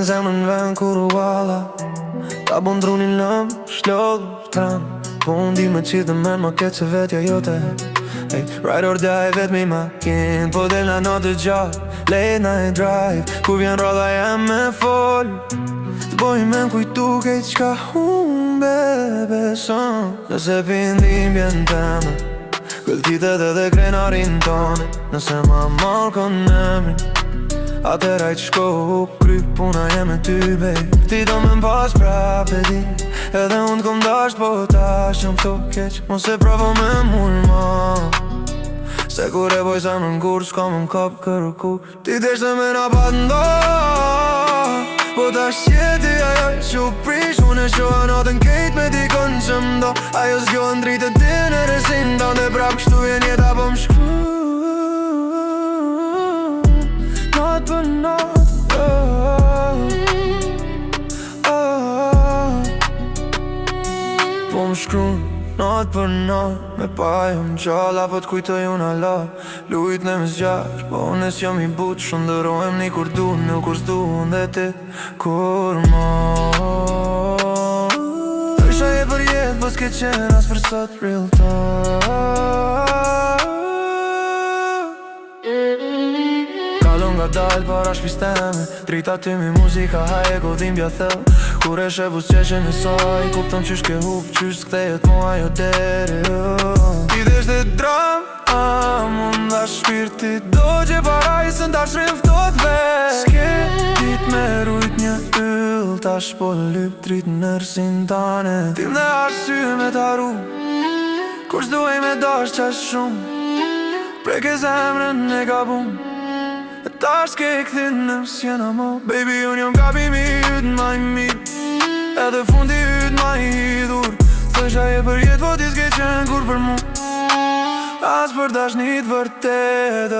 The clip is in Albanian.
në zemrën vend kur u valla. Ta bon drunin lëm, shlodh tran. Po unë di me qitë dhe men ma ketë që vetja jote. Hey, ride or die vet me makin. Po del na notë gjatë, late night drive. Ku vjen rodha jam me fol. Të boj me kujtu kejt qka humbe beson. Nëse pindim bjen teme, këlltitet edhe krenarin tone. Nëse ma mal kon emrin, atëra i qko u kry puna jem e ty, babe. Ti do me m'pas prap e di, edhe unë t'kom dasht po tash jam këto keq. Mos e provo me mulma, se kur e boj sa më n'gur, s'ka më m'kap kërku. Ti deshte me na pat ndo, po tash jeti ajo që u prish. Unë e shoha natën kejt me dikon që m'do. Ajo s'gjohën dritë të din e resin ta dhe prap kështu vjen jeta po m'shku. Not për not, po m'shkrun, not për not. Me pa jom gjalla, po t'kujtoj unë ala. Lujt në mes gjash, po unë es jom i but. Shëndërojmë një kur du, në kur s'du unë dhe ti kur ma. Tësha je për jetë, po s'ke qenë as për sot real talk. Kalon nga dal para shpisteme, drita ty mi muzika haje godin bja thell. Kur e shebus qeshe në saj, kupton qysh ke hup, qysh s'kthejet mua jo deri. Ti deshte dram, mund dha shpirti do gje parajsën ta shriftot vet. S'ke dit me rujt një yll, tash po lyp drit nërsin tane. Tim dhe arsy me t'aru, kur s'duhej me dash qash shumë. Preke zemrën e gabum, e tash s'ke këthin në s'jena mo. Baby unë jom gabimi yt ma i mirë, edhe fundi yt ma i hidhur. Thësha je për jet, po ti s'ke qenë kur për mu, as për dashnit vërtet.